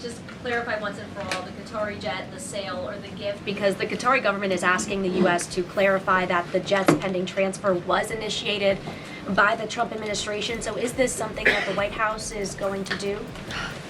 just clarify once and for all the Qatari jet, the sale, or the gift? Because the Qatari government is asking the U.S. to clarify that the jet's pending transfer was initiated by the Trump administration. So is this something that the White House is going to do?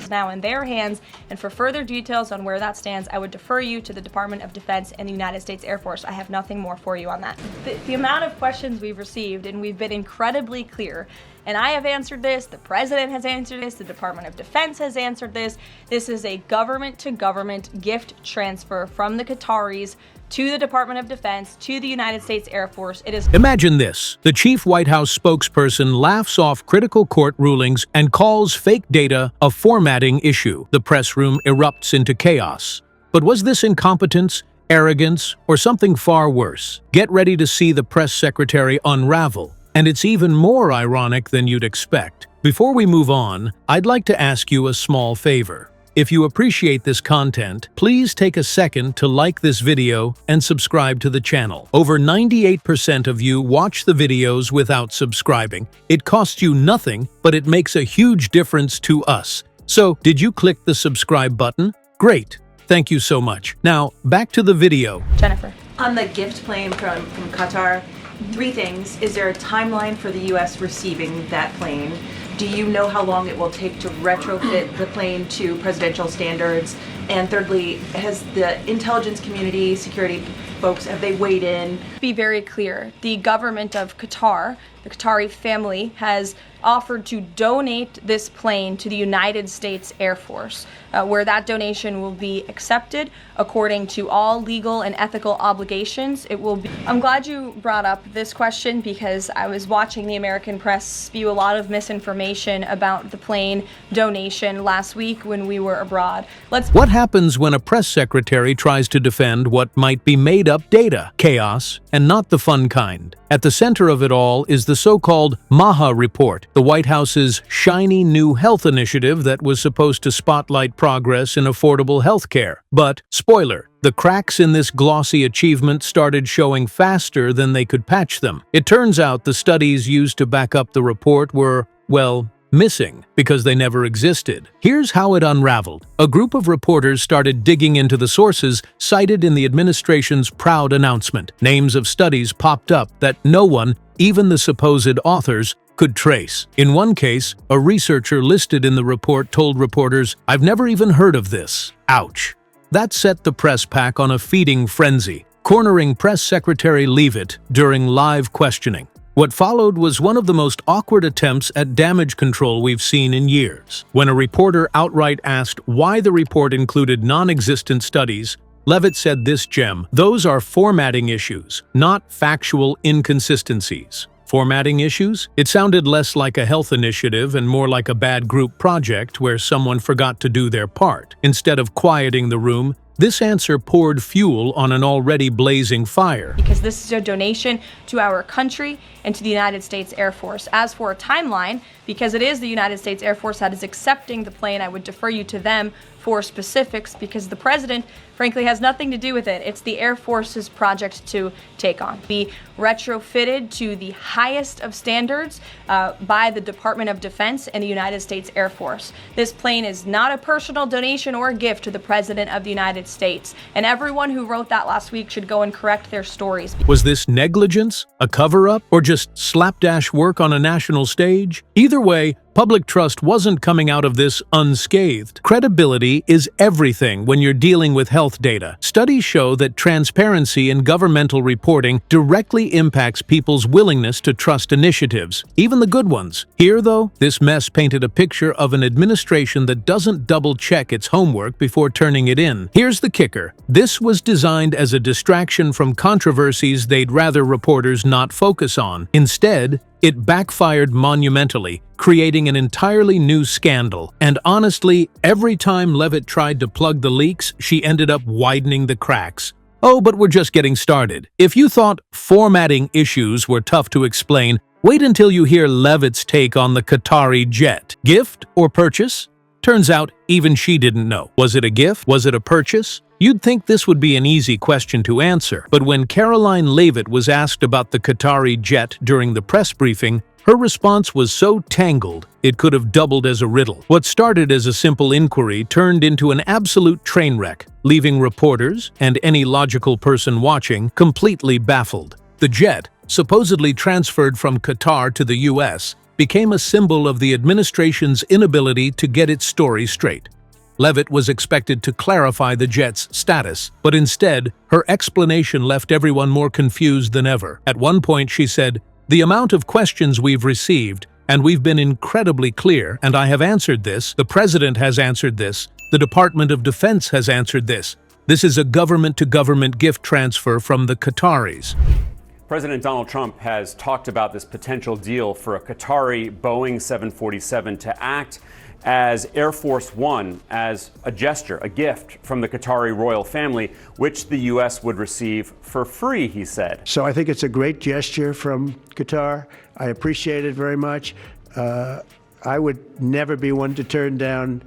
Now in their hands, and for further details on where that stands, I would defer you to the Department of Defense and the United States Air Force. I have nothing more for you on that. The amount of questions we've received, and we've been incredibly clear, and I have answered this, the President has answered this, the Department of Defense has answered this. This is a government-to-government gift transfer from the Qataris to the Department of Defense, to the United States Air Force. It is. Imagine this. The chief White House spokesperson laughs off critical court rulings and calls fake data a formatting issue. The press room erupts into chaos. But was this incompetence, arrogance, or something far worse? Get ready to see the press secretary unravel. And it's even more ironic than you'd expect. Before we move on, I'd like to ask you a small favor. If you appreciate this content, please take a second to like this video and subscribe to the channel. Over 98% of you watch the videos without subscribing. It costs you nothing, but it makes a huge difference to us. So, did you click the subscribe button? Great. Thank you so much. Now, back to the video. Jennifer. On the gift plane from Qatar, 3 things. Is there a timeline for the U.S. receiving that plane? Do you know how long it will take to retrofit the plane to presidential standards? And thirdly, has the intelligence community, security folks, have they weighed in? Be very clear, the government of Qatar, the Qatari family, has offered to donate this plane to the United States Air Force, where that donation will be accepted according to all legal and ethical obligations. It will be. I'm glad you brought up this question because I was watching the American press spew a lot of misinformation about the plane donation last week when we were abroad. What happens when a press secretary tries to defend what might be made-up data? Chaos, and not the fun kind. At the center of it all is the so-called Maha report, the White House's shiny new health initiative that was supposed to spotlight progress in affordable health care. But, spoiler, the cracks in this glossy achievement started showing faster than they could patch them. It turns out the studies used to back up the report were, well, missing because they never existed. Here's how it unraveled. A group of reporters started digging into the sources cited in the administration's proud announcement. Names of studies popped up that no one, even the supposed authors, could trace. In one case, a researcher listed in the report told reporters, "I've never even heard of this." Ouch. That set the press pack on a feeding frenzy, cornering Press Secretary Leavitt during live questioning. What followed was one of the most awkward attempts at damage control we've seen in years. When a reporter outright asked why the report included non-existent studies, Leavitt said this gem: "Those are formatting issues, not factual inconsistencies." Formatting issues? It sounded less like a health initiative and more like a bad group project where someone forgot to do their part. Instead of quieting the room, this answer poured fuel on an already blazing fire. Because this is a donation to our country and to the United States Air Force. As for a timeline, because it is the United States Air Force that is accepting the plane, I would defer you to them for specifics because the President, frankly, has nothing to do with it. It's the Air Force's project to take on. Be retrofitted to the highest of standards by the Department of Defense and the United States Air Force. This plane is not a personal donation or a gift to the President of the United States. And everyone who wrote that last week should go and correct their stories. Was this negligence, a cover-up, or just slapdash work on a national stage? Either way, public trust wasn't coming out of this unscathed. Credibility is everything when you're dealing with health data. Studies show that transparency in governmental reporting directly impacts people's willingness to trust initiatives, even the good ones. Here, though, this mess painted a picture of an administration that doesn't double-check its homework before turning it in. Here's the kicker. This was designed as a distraction from controversies they'd rather reporters not focus on. Instead, it backfired monumentally, creating an entirely new scandal. And honestly, every time Leavitt tried to plug the leaks, she ended up widening the cracks. Oh, but we're just getting started. If you thought formatting issues were tough to explain, wait until you hear Leavitt's take on the Qatari jet. Gift or purchase? Turns out, even she didn't know. Was it a gift? Was it a purchase? You'd think this would be an easy question to answer, but when Caroline Leavitt was asked about the Qatari jet during the press briefing, her response was so tangled it could have doubled as a riddle. What started as a simple inquiry turned into an absolute train wreck, leaving reporters and any logical person watching completely baffled. The jet, supposedly transferred from Qatar to the US, became a symbol of the administration's inability to get its story straight. Leavitt was expected to clarify the jet's status, but instead, her explanation left everyone more confused than ever. At one point, she said, "The amount of questions we've received, and we've been incredibly clear, and I have answered this, the President has answered this, the Department of Defense has answered this. This is a government-to-government gift transfer from the Qataris." President Donald Trump has talked about this potential deal for a Qatari Boeing 747 to act as Air Force One, as a gesture, a gift from the Qatari royal family, which the U.S. would receive for free, he said. So I think it's a great gesture from Qatar. I appreciate it very much. I would never be one to turn down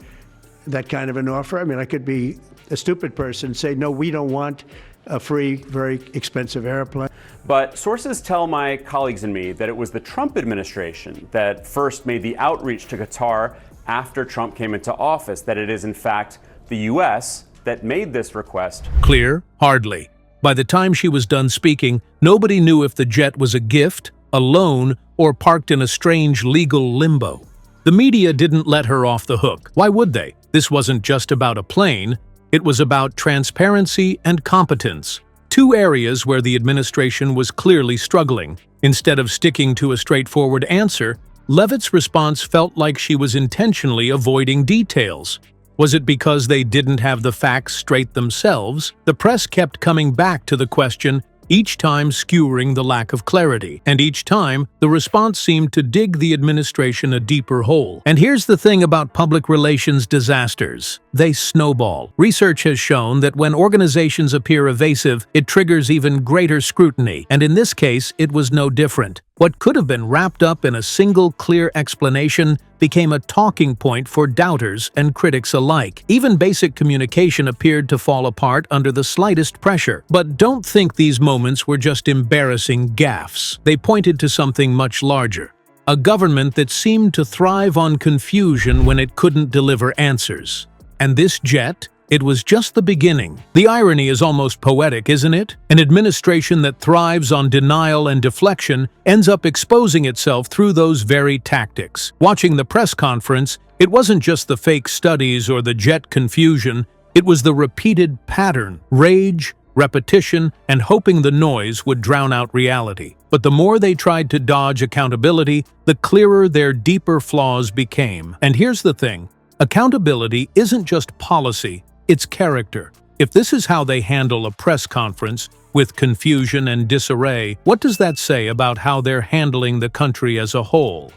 that kind of an offer. I mean, I could be a stupid person and say, no, we don't want a free, very expensive airplane. But sources tell my colleagues and me that it was the Trump administration that first made the outreach to Qatar after Trump came into office, that it is in fact the U.S. that made this request. Clear? Hardly. By the time she was done speaking, nobody knew if the jet was a gift, a loan, or parked in a strange legal limbo. The media didn't let her off the hook. Why would they? This wasn't just about a plane. It was about transparency and competence, two areas where the administration was clearly struggling. Instead of sticking to a straightforward answer, Leavitt's response felt like she was intentionally avoiding details. Was it because they didn't have the facts straight themselves? The press kept coming back to the question, each time skewering the lack of clarity. And each time, the response seemed to dig the administration a deeper hole. And here's the thing about public relations disasters. They snowball. Research has shown that when organizations appear evasive, it triggers even greater scrutiny. And in this case, it was no different. What could have been wrapped up in a single clear explanation became a talking point for doubters and critics alike. Even basic communication appeared to fall apart under the slightest pressure. But don't think these moments were just embarrassing gaffes. They pointed to something much larger. A government that seemed to thrive on confusion when it couldn't deliver answers. And this jet? It was just the beginning. The irony is almost poetic, isn't it? An administration that thrives on denial and deflection ends up exposing itself through those very tactics. Watching the press conference, it wasn't just the fake studies or the jet confusion, it was the repeated pattern, rage, repetition, and hoping the noise would drown out reality. But the more they tried to dodge accountability, the clearer their deeper flaws became. And here's the thing, accountability isn't just policy, it's character. If this is how they handle a press conference, with confusion and disarray, what does that say about how they're handling the country as a whole?